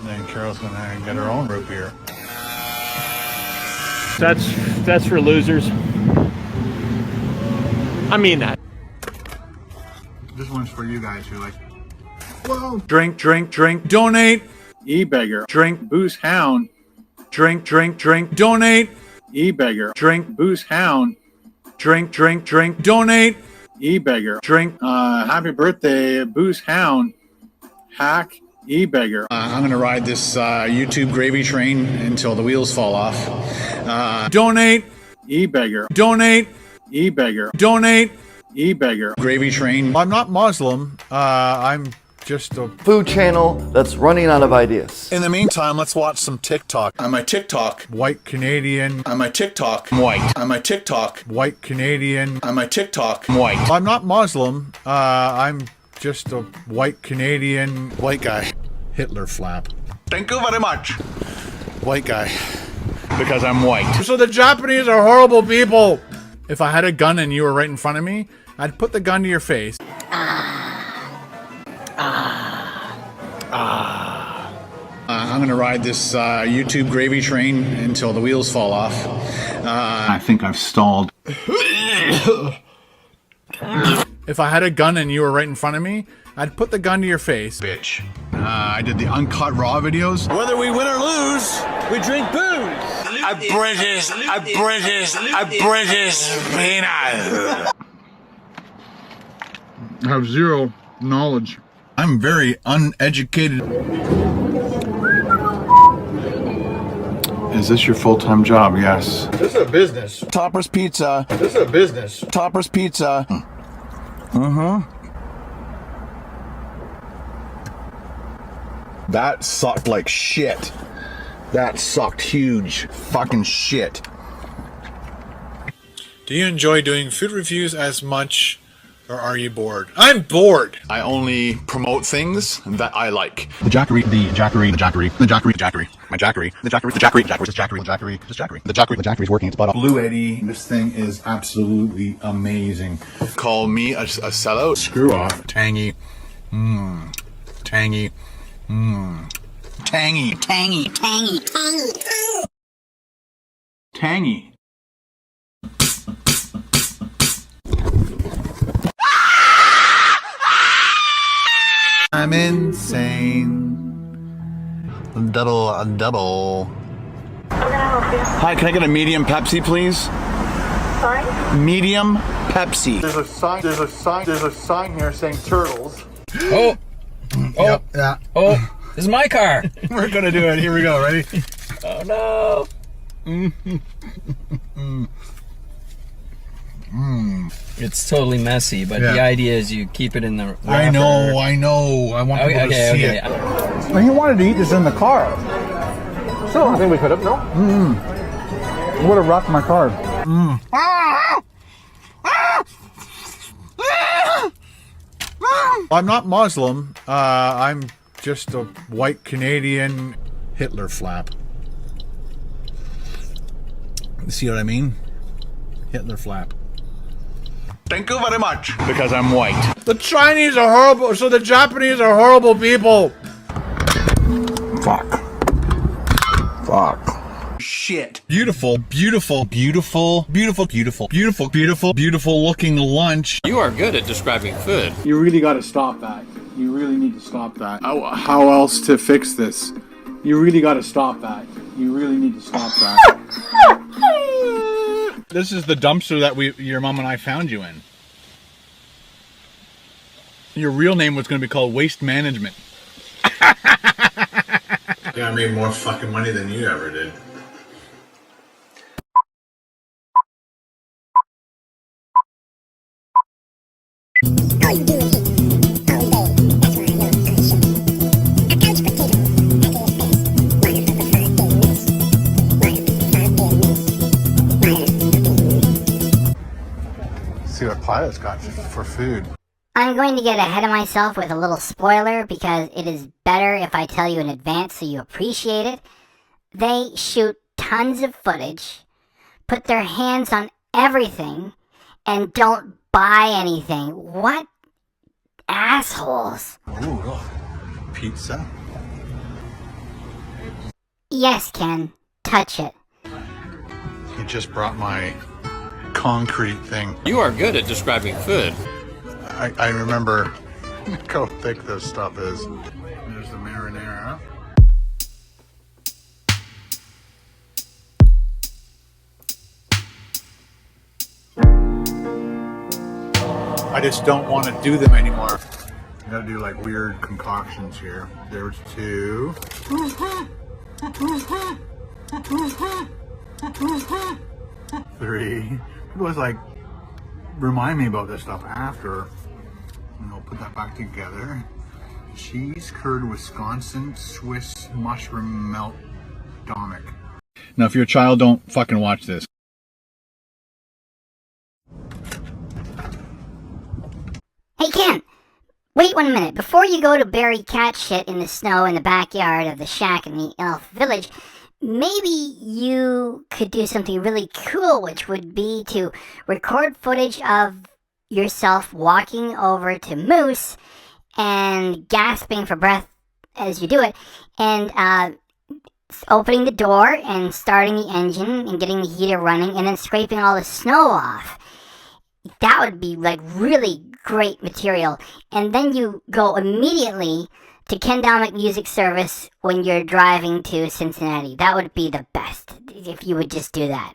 then Carol's gonna get her own root beer. That's for losers. I mean that. This one's for you guys who are like, whoa. Drink, drink, drink, donate. E-beggar. Drink, booze hound. Drink, drink, drink, donate. E-beggar. Drink, booze hound. Drink, drink, drink, donate. E-beggar. Drink, happy birthday, booze hound. Hack, e-beggar. I'm gonna ride this YouTube gravy train until the wheels fall off. Donate. E-beggar. Donate. E-beggar. Donate. E-beggar. Gravy train. I'm not Muslim. I'm just a food channel that's running out of ideas. In the meantime, let's watch some TikTok. On my TikTok, white Canadian. On my TikTok, white. On my TikTok, white Canadian. On my TikTok, white. I'm not Muslim. I'm just a white Canadian white guy. Hitler flap. Thank you very much. White guy. Because I'm white. So the Japanese are horrible people. If I had a gun and you were right in front of me, I'd put the gun to your face. I'm gonna ride this YouTube gravy train until the wheels fall off. I think I've stalled. If I had a gun and you were right in front of me, I'd put the gun to your face. Bitch. I did the uncut raw videos. Whether we win or lose, we drink booze. A British peanut. I have zero knowledge. I'm very uneducated. Is this your full-time job? Yes. This is a business. Topper's Pizza. This is a business. Topper's Pizza. That sucked like shit. That sucked huge fucking shit. Do you enjoy doing food reviews as much, or are you bored? I'm bored! I only promote things that I like. The Jackery, the Jackery, the Jackery, the Jackery, the Jackery, my Jackery, the Jackery, the Jackery, the Jackery, the Jackery, the Jackery, the Jackery, the Jackery, the Jackery's working its butt off. Blue Eddie, this thing is absolutely amazing. Call me a sellout. Screw off. Tangy. Tangy. Tangy. Tangy. Tangy. Tangy. Tangy. I'm insane. Double. Hi, can I get a medium Pepsi, please? Sorry? Medium Pepsi. There's a sign here saying turtles. Oh. Yep, yeah. Oh, this is my car. We're gonna do it. Here we go. Ready? Oh no. It's totally messy, but the idea is you keep it in the wrapper. I know. I want people to see it. Well, he wanted to eat this in the car. So I think we could have, no? It would have rocked my car. I'm not Muslim. I'm just a white Canadian Hitler flap. See what I mean? Hitler flap. Thank you very much. Because I'm white. The Chinese are horrible, so the Japanese are horrible people. Fuck. Shit. Beautiful looking lunch. You are good at describing food. You really gotta stop that. You really need to stop that. How else to fix this? You really gotta stop that. You really need to stop that. This is the dumpster that your mom and I found you in. Your real name was going to be called Waste Management. Yeah, I made more fucking money than you ever did. See what Pilot's got for food. I'm going to get ahead of myself with a little spoiler because it is better if I tell you in advance so you appreciate it. They shoot tons of footage, put their hands on everything, and don't buy anything. What assholes. Ooh, look. Pizza. Yes, Ken. Touch it. He just brought my concrete thing. You are good at describing food. I remember how thick this stuff is. There's the marinara. I just don't want to do them anymore. I gotta do like weird concoctions here. There's 2. 3. People always like remind me about this stuff after. And I'll put that back together. Cheese curd Wisconsin Swiss mushroom melt Domik. Now if you're a child, don't fucking watch this. Hey, Ken! Wait 1 minute. Before you go to bury cat shit in the snow in the backyard of the shack in the elf village, maybe you could do something really cool, which would be to record footage of yourself walking over to Moose and gasping for breath as you do it, and opening the door and starting the engine and getting the heater running and then scraping all the snow off. That would be like really great material. And then you go immediately to Ken Domik Music Service when you're driving to Cincinnati. That would be the best if you would just do that.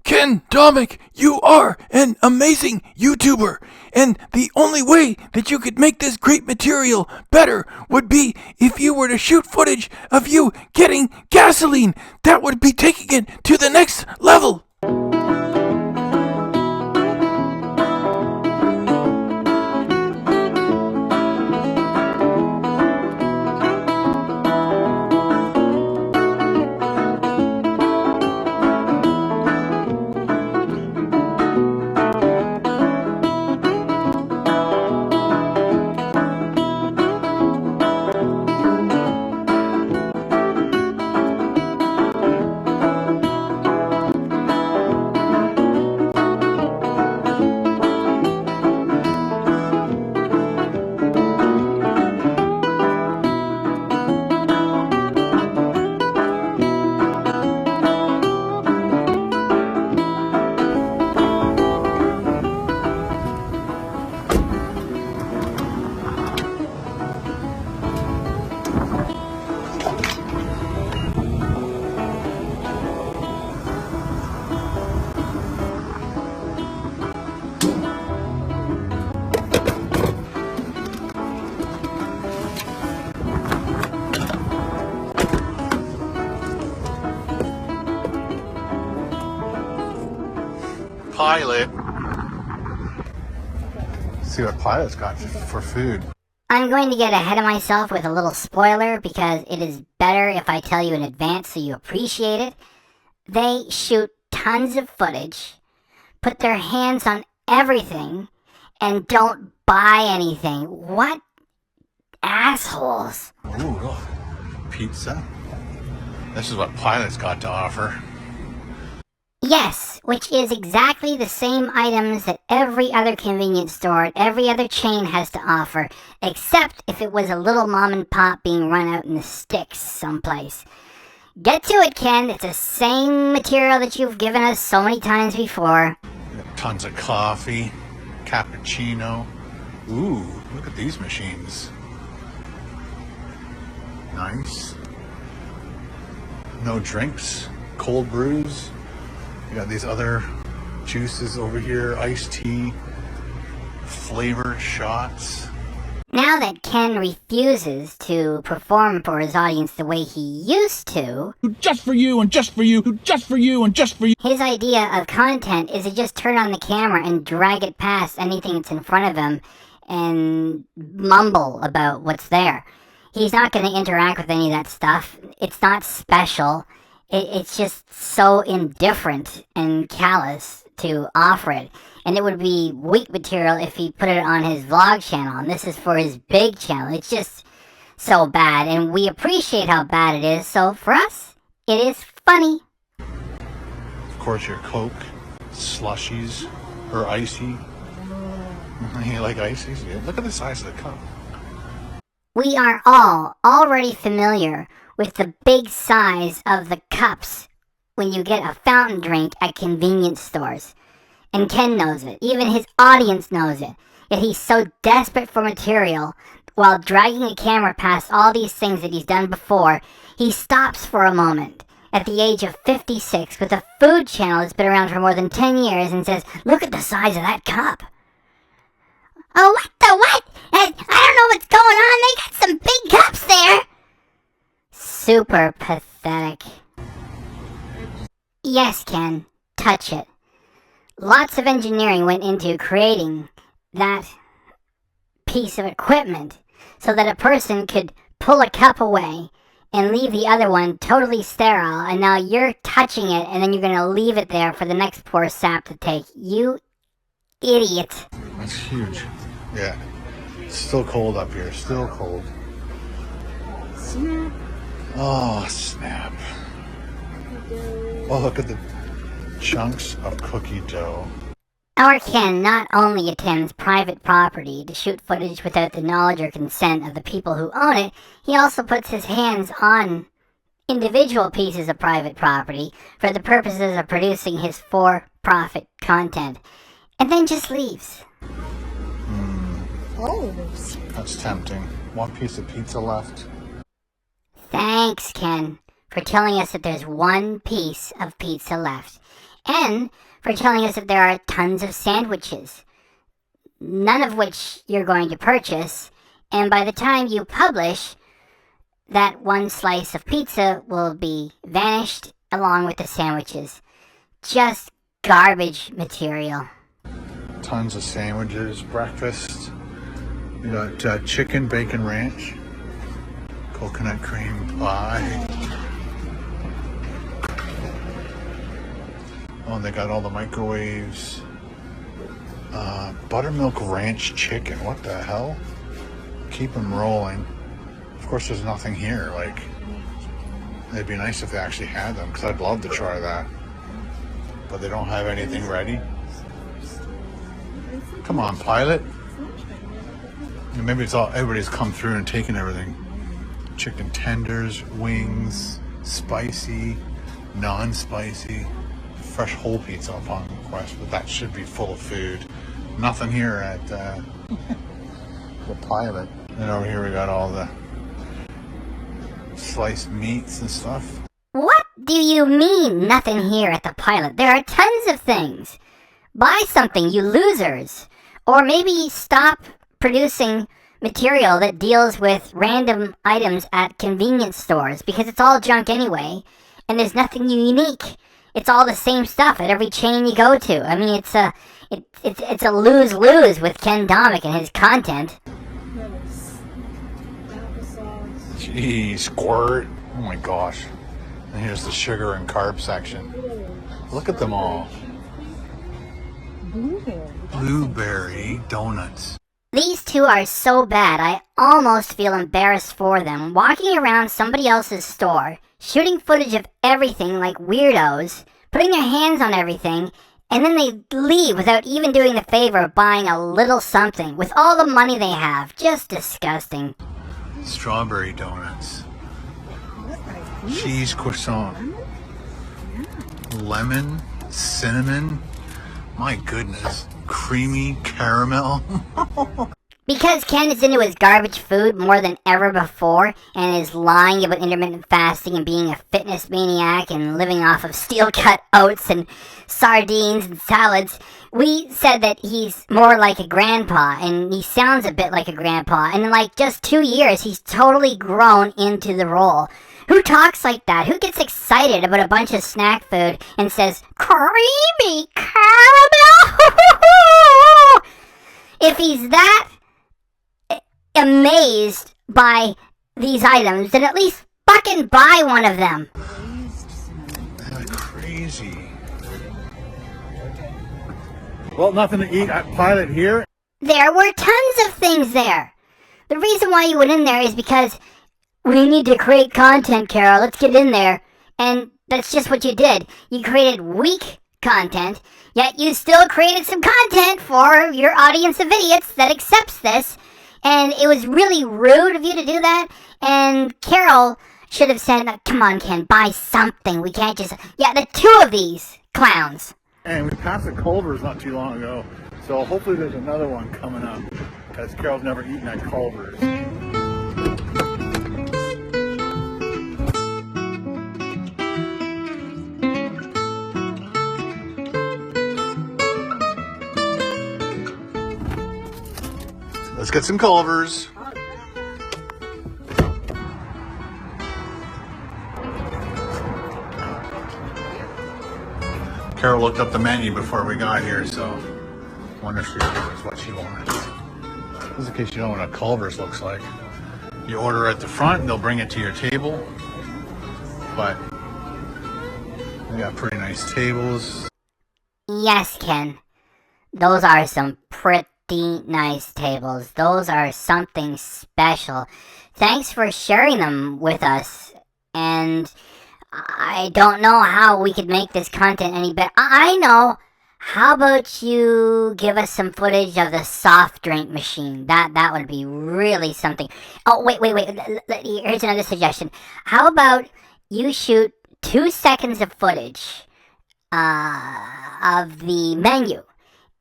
Ken Domik, you are an amazing YouTuber, and the only way that you could make this great material better would be if you were to shoot footage of you getting gasoline. That would be taking it to the next level. Pilot. See what Pilot's got for food. I'm going to get ahead of myself with a little spoiler because it is better if I tell you in advance so you appreciate it. They shoot tons of footage, put their hands on everything, and don't buy anything. What assholes. Ooh, look. Pizza. This is what Pilot's got to offer. Yes, which is exactly the same items that every other convenience store at every other chain has to offer, except if it was a little mom and pop being run out in the sticks someplace. Get to it, Ken. It's the same material that you've given us so many times before. Tons of coffee, cappuccino. Ooh, look at these machines. Nice. No drinks, cold brews. You got these other juices over here, iced tea, flavored shots. Now that Ken refuses to perform for his audience the way he used to, Just for you, and just for you, just for you, and just for you. his idea of content is to just turn on the camera and drag it past anything that's in front of him and mumble about what's there. He's not going to interact with any of that stuff. It's not special. It's just so indifferent and callous to offer it. And it would be weak material if he put it on his vlog channel. And this is for his big channel. It's just so bad. And we appreciate how bad it is. So for us, it is funny. Of course, your Coke, slushies, or icy. You like ices? Yeah. Look at the size of the cup. We are all already familiar with the big size of the cups when you get a fountain drink at convenience stores. And Ken knows it. Even his audience knows it. Yet he's so desperate for material, while dragging a camera past all these things that he's done before, he stops for a moment at the age of 56 with a food channel that's been around for more than 10 years and says, "Look at the size of that cup." Oh, what the what? I don't know what's going on. They got some big cups there. Super pathetic. Yes, Ken, touch it. Lots of engineering went into creating that piece of equipment so that a person could pull a cup away and leave the other one totally sterile, and now you're touching it and then you're going to leave it there for the next poor sap to take. You idiot. That's huge. Yeah. It's still cold up here. Still cold. Snap. Oh, snap. Oh, look at the chunks of cookie dough. Our Ken not only attends private property to shoot footage without the knowledge or consent of the people who own it, he also puts his hands on individual pieces of private property for the purposes of producing his for-profit content, and then just leaves. That's tempting. One piece of pizza left. Thanks, Ken, for telling us that there's one piece of pizza left, and for telling us that there are tons of sandwiches, none of which you're going to purchase, and by the time you publish, that one slice of pizza will be vanished along with the sandwiches. Just garbage material. Tons of sandwiches, breakfast. You got chicken bacon ranch, coconut cream pie. Oh, and they got all the microwaves. Buttermilk ranch chicken. What the hell? Keep them rolling. Of course, there's nothing here. Like, it'd be nice if they actually had them, because I'd love to try that. But they don't have anything ready. Come on, pilot. Maybe it's all everybody's come through and taken everything. Chicken tenders, wings, spicy, non-spicy, fresh whole pizza upon request, but that should be full of food. Nothing here at the pilot. And over here we got all the sliced meats and stuff. What do you mean, nothing here at the pilot? There are tons of things. Buy something, you losers. Or maybe stop producing material that deals with random items at convenience stores, because it's all junk anyway, and there's nothing unique. It's all the same stuff at every chain you go to. I mean, it's a lose-lose with Ken Domik and his content. Gee, squirt. Oh my gosh. And here's the sugar and carb section. Look at them all. Blueberry donuts. These two are so bad, I almost feel embarrassed for them. Walking around somebody else's store, shooting footage of everything like weirdos, putting their hands on everything, and then they leave without even doing the favor of buying a little something with all the money they have. Just disgusting. Strawberry donuts. Cheese croissant. Lemon, cinnamon. My goodness. Creamy caramel. Because Ken is into his garbage food more than ever before and is lying about intermittent fasting and being a fitness maniac and living off of steel-cut oats and sardines and salads, we said that he's more like a grandpa, and he sounds a bit like a grandpa. And in like just 2 years, he's totally grown into the role. Who talks like that? Who gets excited about a bunch of snack food and says, "Creamy caramel"? If he's that amazed by these items, then at least fucking buy one of them. Crazy. Well, nothing to eat at Pilot here. There were tons of things there. The reason why you went in there is because we need to create content, Carol. Let's get in there. And that's just what you did. You created weak content, yet you still created some content for your audience of idiots that accepts this. And it was really rude of you to do that. And Carol should have said, "Come on, Ken, buy something. We can't just..." Yeah, the two of these clowns. And we passed the Culvers not too long ago. So hopefully there's another one coming up. Because Carol's never eaten at Culver's. Let's get some Culvers. Carol looked up the menu before we got here, so I wonder if she remembers what she wants. Just in case you don't know what a Culver's looks like. You order at the front, and they'll bring it to your table. But we got pretty nice tables. Yes, Ken. Those are some pretty nice tables. Those are something special. Thanks for sharing them with us. And I don't know how we could make this content any better. I know. How about you give us some footage of the soft drink machine? That would be really something. Oh, wait. Here's another suggestion. How about you shoot 2 seconds of footage of the menu,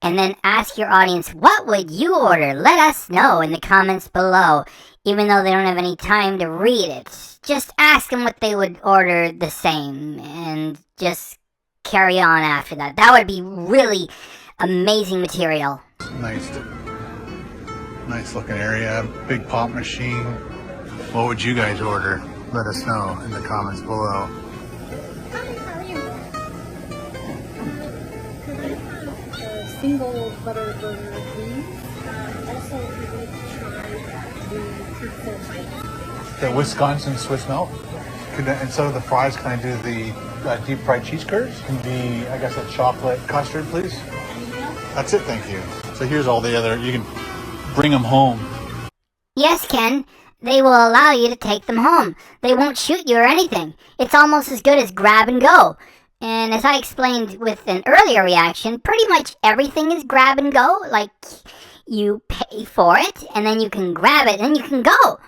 and then ask your audience, what would you order? Let us know in the comments below, even though they don't have any time to read it. Just ask them what they would order the same, and just carry on after that. That would be really amazing material. Nice looking area, big pop machine. What would you guys order? Let us know in the comments below. Single butter burger, please. Also, we would try the fruitful bites. The Wisconsin Swiss melt. Instead of the fries, can I do the deep fried cheese curds? And I guess a chocolate custard, please. That's it, thank you. So here's all the other, you can bring them home. Yes, Ken. They will allow you to take them home. They won't shoot you or anything. It's almost as good as grab and go. And as I explained with an earlier reaction, pretty much everything is grab and go. Like, you pay for it, and then you can grab it, and then you can go.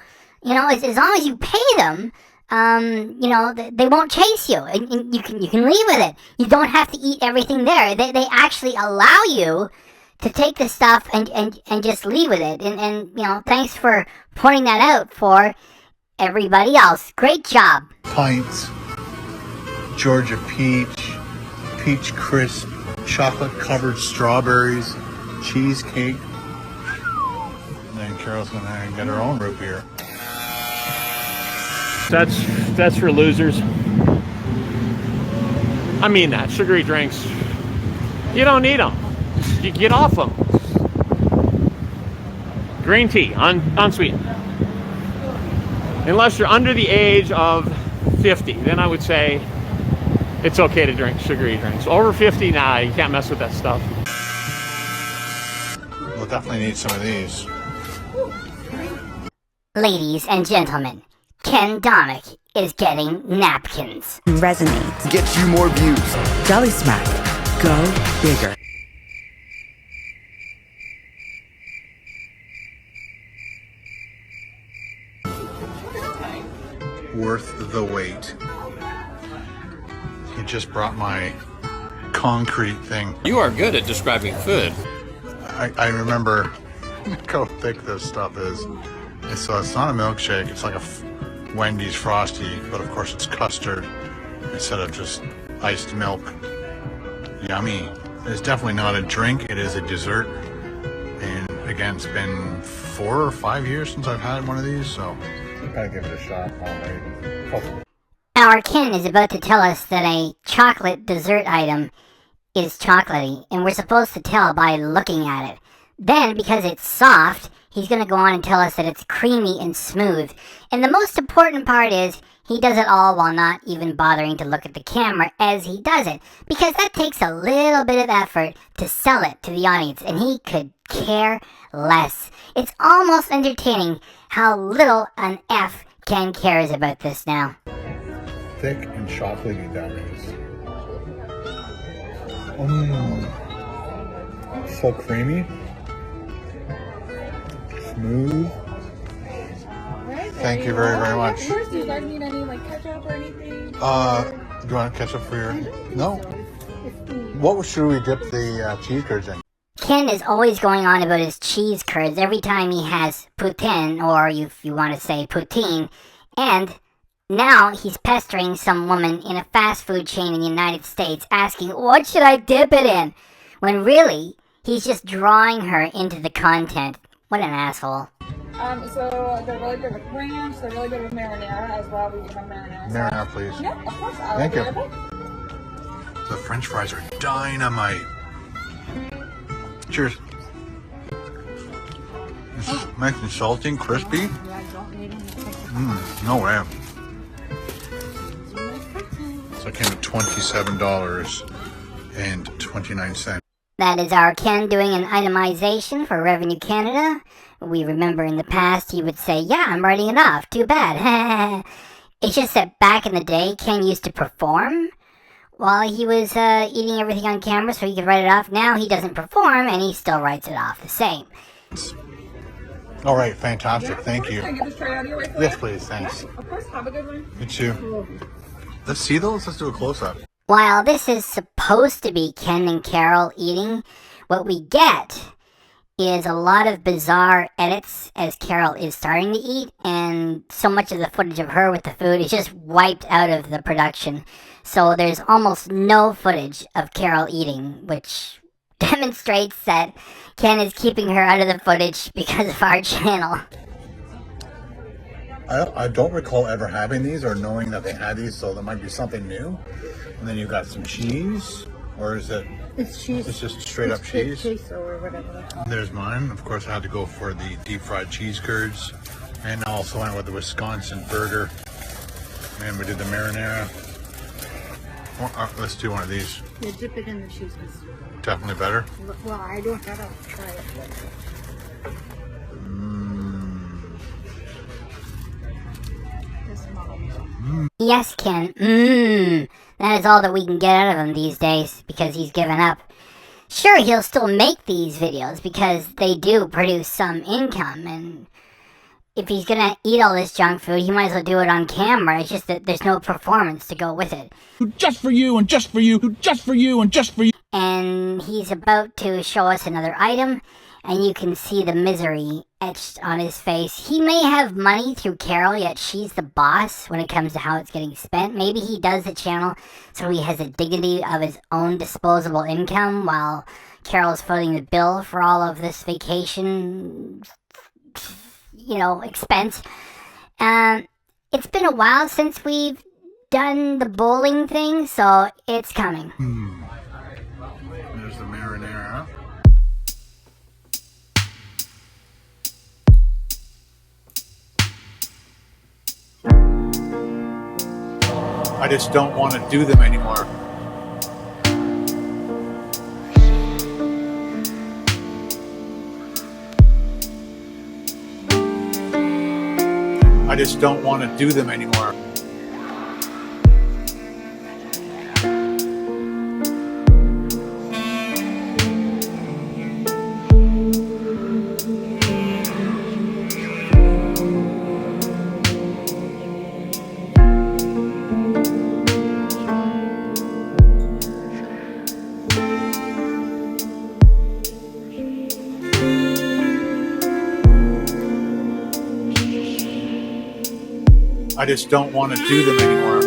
You know, as long as you pay them, you know, they won't chase you, and you can leave with it. You don't have to eat everything there. They actually allow you to take the stuff and just leave with it. And you know, thanks for pointing that out for everybody else. Great job. Pints, Georgia peach, peach crisp, chocolate covered strawberries, cheesecake. And then Carol's gonna get her own root beer. That's for losers. I mean that. Sugary drinks, you don't need them. You get off them. Green tea, unsweetened. Unless you're under the age of 50, then I would say it's okay to drink sugary drinks. Over 50, nah, you can't mess with that stuff. We'll definitely need some of these. Ladies and gentlemen, Ken Domik is getting napkins. Resonate. Get you more views. Deli Smack. Go bigger. Worth the wait. He just brought my concrete thing. You are good at describing food. I remember Look how thick this stuff is. And so it's not a milkshake, it's like a Wendy's Frosty, but of course it's custard instead of just iced milk. Yummy. It's definitely not a drink, it is a dessert. And again, it's been 4 or 5 years since I've had one of these, so I gotta give it a shot. Our Ken is about to tell us that a chocolate dessert item is chocolatey, and we're supposed to tell by looking at it. Then, because it's soft, he's going to go on and tell us that it's creamy and smooth. And the most important part is, he does it all while not even bothering to look at the camera as he does it. Because that takes a little bit of effort to sell it to the audience, and he could care less. It's almost entertaining how little an F Ken cares about this now. Thick and chocolatey that is. So creamy. Smooth. Thank you very, very much. Do you guys need any like ketchup or anything? Do you want ketchup for your... No? What should we dip the cheese curds in? Ken is always going on about his cheese curds every time he has poutine, or if you want to say poutine, and now he's pestering some woman in a fast food chain in the United States asking, what should I dip it in? When really, he's just drawing her into the content. What an asshole. So they're really good with ranch, they're really good with marinara as well. We do have marinara. Marinara, please. Yeah, of course. Thank you. The French fries are dynamite. Cheers. This is nice and salty and crispy. No way. So it came to $27.29. That is our Ken doing an itemization for Revenue Canada. We remember in the past he would say, yeah, I'm writing it off, too bad. It's just that back in the day, Ken used to perform while he was eating everything on camera so he could write it off. Now he doesn't perform and he still writes it off the same. All right, fantastic. Thank you. Can I get this tray out of your way? Yes, please. Thanks. Of course, have a good one. You too. Let's see those. Let's do a close-up. While this is supposed to be Ken and Carol eating, what we get is a lot of bizarre edits as Carol is starting to eat, and so much of the footage of her with the food is just wiped out of the production. So there's almost no footage of Carol eating, which demonstrates that Ken is keeping her out of the footage because of our channel. I don't recall ever having these or knowing that they had these, so there might be something new. And then you've got some cheese, or is it? It's cheese. It's just straight up cheese. Cheese or whatever. There's mine. Of course, I had to go for the deep fried cheese curds, and I also went with the Wisconsin burger. And we did the marinara. Let's do one of these. Yeah, dip it in the cheese. Definitely better. Well, I don't have to try it. Yes, Ken. That is all that we can get out of him these days because he's given up. Sure, he'll still make these videos because they do produce some income, and if he's gonna eat all this junk food, he might as well do it on camera. It's just that there's no performance to go with it. Just for you, and just for you, just for you, and just for you. And he's about to show us another item, and you can see the misery etched on his face. He may have money through Carol, yet she's the boss when it comes to how it's getting spent. Maybe he does the channel so he has a dignity of his own disposable income while Carol's footing the bill for all of this vacation, expense. It's been a while since we've done the bowling thing, so it's coming. There's the marinara. I just don't want to do them anymore. I just don't want to do them anymore. I just don't want to do them anymore.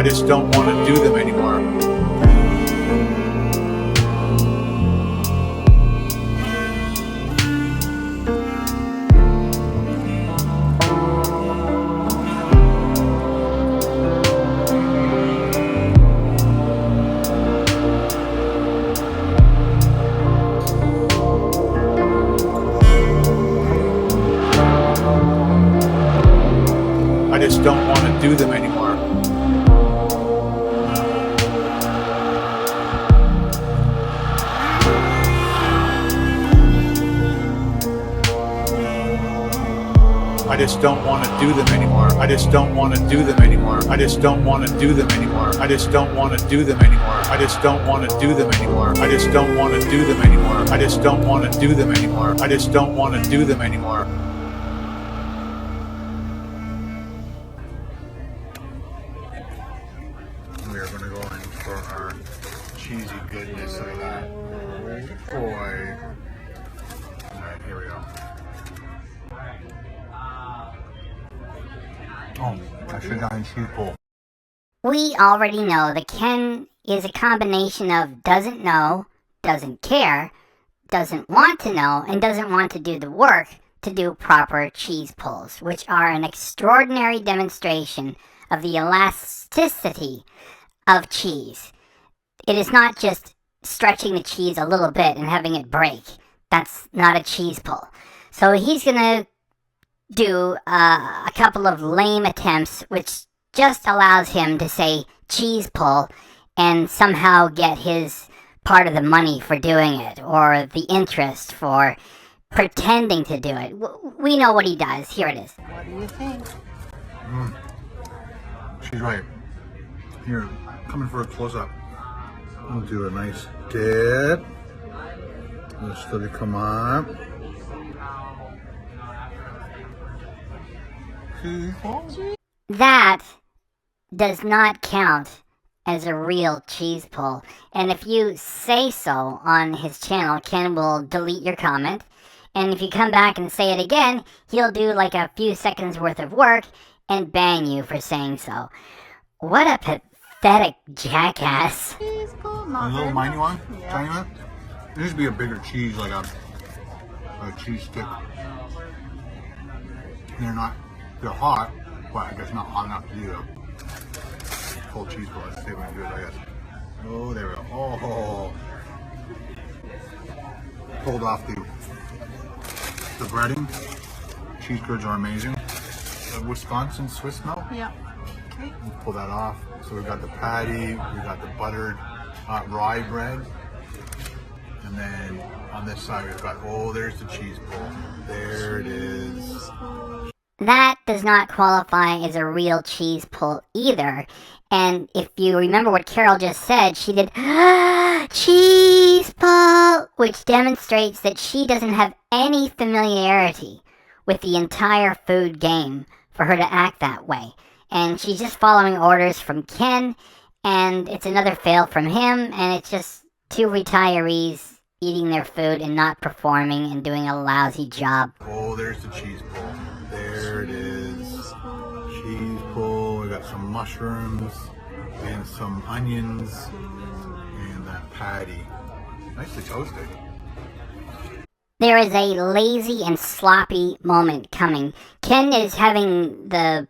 I just don't want to do them anymore. I just don't want to do them anymore. I just don't want to do them anymore. I just don't want to do them anymore. I just don't want to do them anymore. I just don't want to do them anymore. I just don't want to do them anymore. I just don't want to do them anymore. I just don't want to do them anymore. I just don't want to do them anymore. I just don't want to do them anymore. I just don't want to do them anymore. We are going to go in for our cheesy goodness of that. Oh boy. Alright, here we go. Oh, I should have gotten cheese pull. We already know that Ken is a combination of doesn't know, doesn't care, doesn't want to know, and doesn't want to do the work to do proper cheese pulls, which are an extraordinary demonstration of the elasticity of cheese. It is not just stretching the cheese a little bit and having it break. That's not a cheese pull. So he's going to do a couple of lame attempts, which just allows him to say cheese pull and somehow get his part of the money for doing it, or the interest for pretending to do it. We know what he does. Here it is. What do you think? She's right. Here, coming for a close-up. We'll do a nice dip. Just let it come up. That does not count as a real cheese pull. And if you say so on his channel, Ken will delete your comment. And if you come back and say it again, he'll do like a few seconds worth of work and ban you for saying so. What a pathetic jackass. Cheese pull, A not little very miney much. one? Yeah. Tiny one? There needs to be a bigger cheese, like a cheese stick. They're hot, but I guess not hot enough to do a full cheese pull. Let's see if we can do it, I guess. Oh, there we go. Oh. Pulled off the breading. Cheese curds are amazing. Wisconsin Swiss milk. Yeah. Okay. We'll pull that off. So we've got the patty, we've got the buttered rye bread. And then on this side we've got, oh, there's the cheese pull. There it is. That does not qualify as a real cheese pull either. And if you remember what Carol just said, she did cheese pull, which demonstrates that she doesn't have any familiarity with the entire food game for her to act that way. And she's just following orders from Ken, and it's another fail from him, and it's just two retirees eating their food and not performing and doing a lousy job. Oh, there's the cheese pull. There There it is. Cheese pull. We got some mushrooms and some onions and that patty. Nicely toasted. There is a lazy and sloppy moment coming. Ken is having the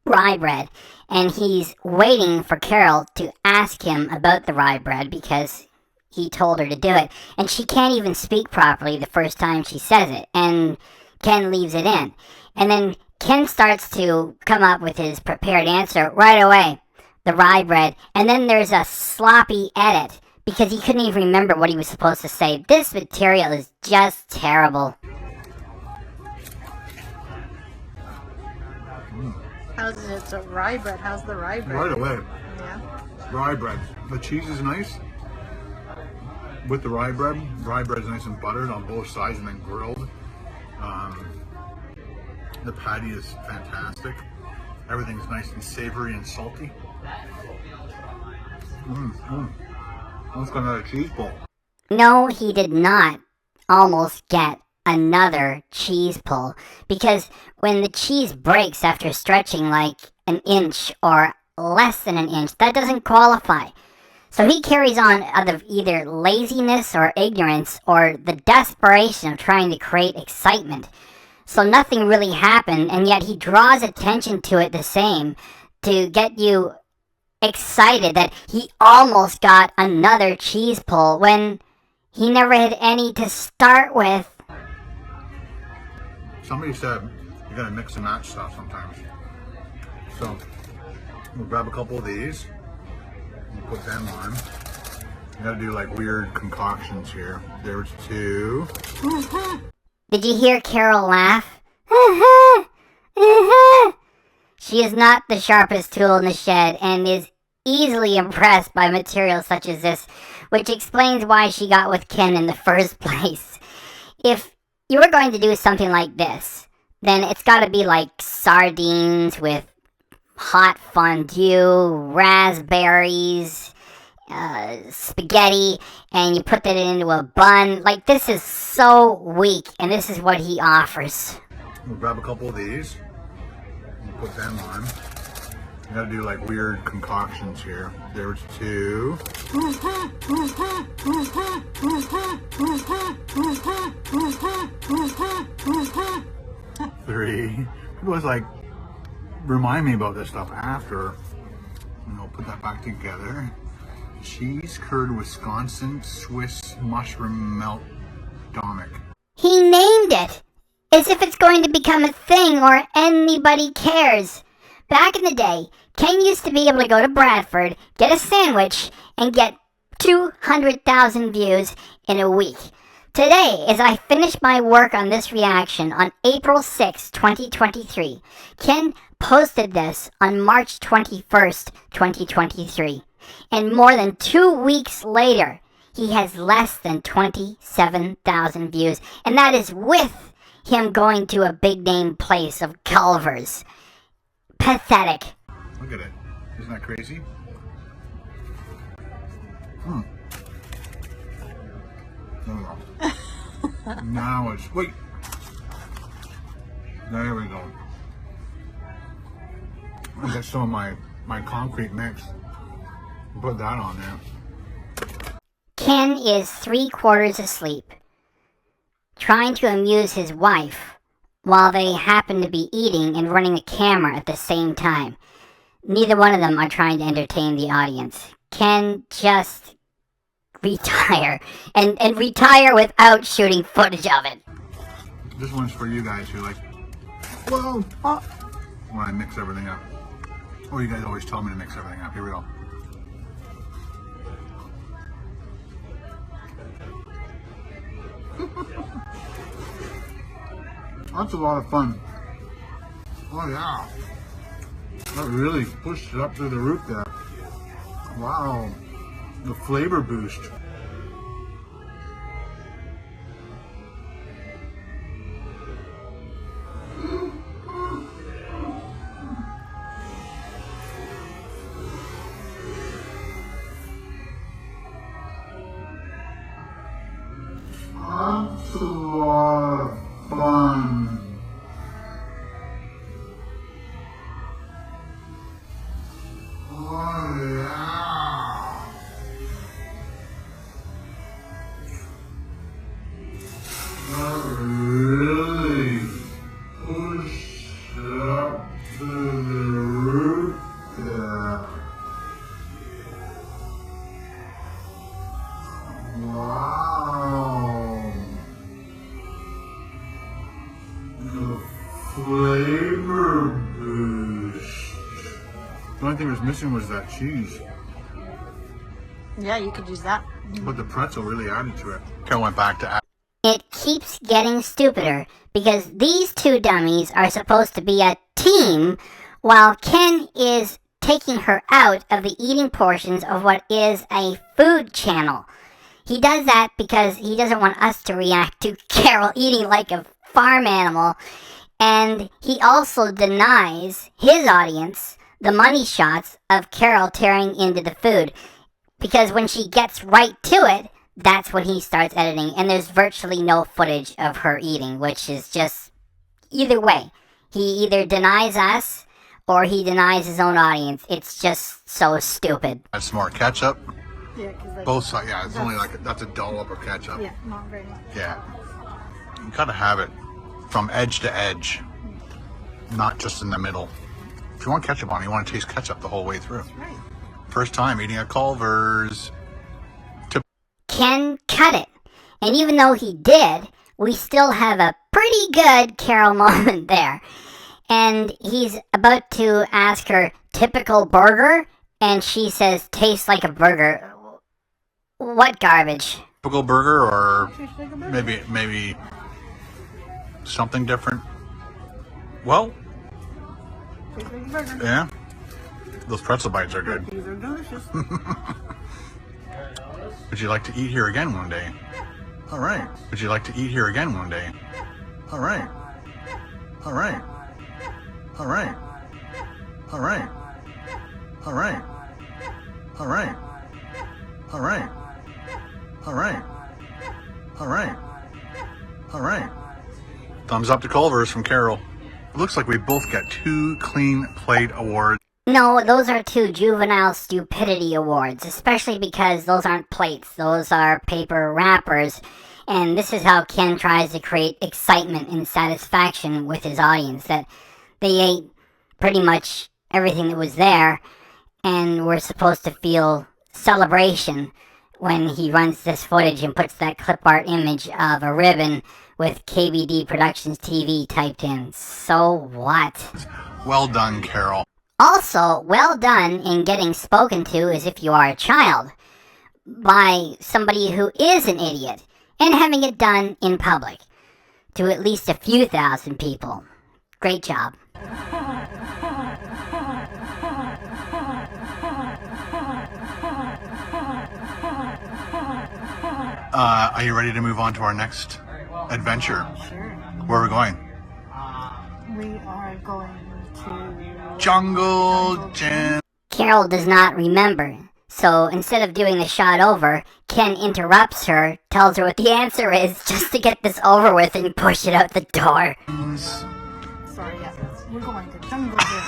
rye bread, and he's waiting for Carol to ask him about the rye bread because he told her to do it. And she can't even speak properly the first time she says it, and Ken leaves it in. And then Ken starts to come up with his prepared answer right away, the rye bread. And then there's a sloppy edit because he couldn't even remember what he was supposed to say. This material is just terrible. How's it? It's a rye bread. How's the rye bread? Right away. Yeah. Rye bread. The cheese is nice with the rye bread. Rye bread is nice and buttered on both sides and then grilled. The patty is fantastic. Everything's nice and savory and salty. Almost got another cheese bowl. No, he did not almost get another cheese pull, because when the cheese breaks after stretching like an inch or less than an inch, that doesn't qualify. So he carries on out of either laziness or ignorance or the desperation of trying to create excitement. So nothing really happened, and yet he draws attention to it the same to get you excited that he almost got another cheese pull when he never had any to start with. Somebody said you gotta mix and match stuff sometimes. So we'll grab a couple of these and put them on. You gotta do like weird concoctions here. There's two. Did you hear Carol laugh? She is not the sharpest tool in the shed and is easily impressed by material such as this, which explains why she got with Ken in the first place. If you were going to do something like this, then it's got to be like sardines with hot fondue, raspberries, spaghetti, and you put that into a bun. Like, this is so weak, and this is what he offers. We'll grab a couple of these and put them on. You gotta do like weird concoctions here. There's two. Three. People always like remind me about this stuff after. And I'll put that back together. Cheese curd Wisconsin Swiss mushroom melt Domik. He named it as if it's going to become a thing or anybody cares. Back in the day, Ken used to be able to go to Bradford, get a sandwich, and get 200,000 views in a week. Today, as I finish my work on this reaction on April 6, 2023, Ken posted this on March 21st, 2023. And more than 2 weeks later, he has less than 27,000 views. And that is with him going to a big name place of Culver's. Pathetic. Look at it. Isn't that crazy? There we go. Now it's... Wait. There we go. I got some of my concrete mix. Put that on there. Ken is 3/4 asleep, trying to amuse his wife while they happen to be eating and running the camera at the same time. Neither one of them are trying to entertain the audience. Ken, just retire. And retire without shooting footage of it. This one's for you guys who like, whoa, oh, when I mix everything up. Oh, you guys always tell me to mix everything up. Here we go. That's a lot of fun. Oh yeah. That really pushed it up through the roof there. Wow. The flavor boost. That's a lot of fun. only thing that was missing was that cheese. Yeah, you could use that. But the pretzel really added to it. Carol went back to It keeps getting stupider because these two dummies are supposed to be a team while Ken is taking her out of the eating portions of what is a food channel. He does that because he doesn't want us to react to Carol eating like a farm animal, and he also denies his audience the money shots of Carol tearing into the food, because when she gets right to it, that's when he starts editing, and there's virtually no footage of her eating, which is just, either way, he either denies us or he denies his own audience. It's just so stupid. add some more ketchup. Yeah, because Both sides, yeah, it's only like, that's a dollop of ketchup. Yeah, not very much. Yeah. You gotta have it from edge to edge, not just in the middle. If you want ketchup on it, you want to taste ketchup the whole way through. Right. First time eating at Culver's. Ken cut it. And even though he did, we still have a pretty good Carol moment there. And he's about to ask her, typical burger? And she says, tastes like a burger. What garbage? Typical burger, or maybe something different. Well, yeah. Those pretzel bites are good. These are delicious. Would you like to eat here again one day? All right. Would you like to eat here again one day? All right. All right. All right. All right. All right. All right. All right. All right. All right. All right. Thumbs up to Culver's from Carol. It looks like we both got 2 clean plate awards. No, those are 2 juvenile stupidity awards, especially because those aren't plates, those are paper wrappers, and this is how Ken tries to create excitement and satisfaction with his audience, that they ate pretty much everything that was there, and we're supposed to feel celebration when he runs this footage and puts that clip art image of a ribbon with KBD Productions TV typed in. So what? Well done, Carol. Also, well done in getting spoken to as if you are a child by somebody who is an idiot, and having it done in public to at least a few thousand people. Great job. Are you ready to move on to our next adventure? Sure. Where are we going? We are going to Jungle Gym. Carol does not remember, so instead of doing the shot over, Ken interrupts her, tells her what the answer is, just to get this over with and push it out the door. Sorry, yes. We're going to Jungle Gym.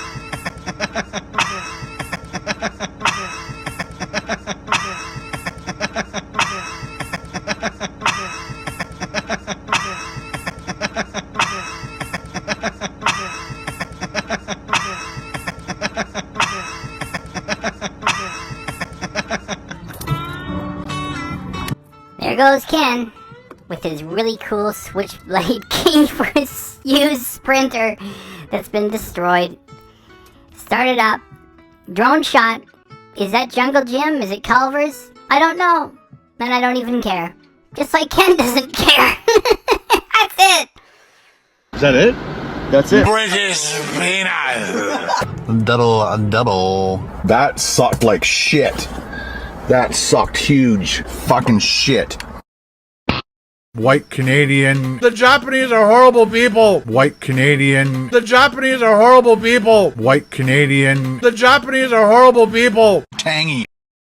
There goes Ken, with his really cool switchblade key for his used Sprinter that's been destroyed. Started up. Drone shot. Is that Jungle Gym? Is it Culver's? I don't know. And I don't even care. Just like Ken doesn't care. That's it. Is that it? That's it. British peanut. Double. That sucked like shit. That sucked huge fucking shit. White Canadian. The Japanese are horrible people. White Canadian. The Japanese are horrible people. White Canadian. The Japanese are horrible people. Tangy.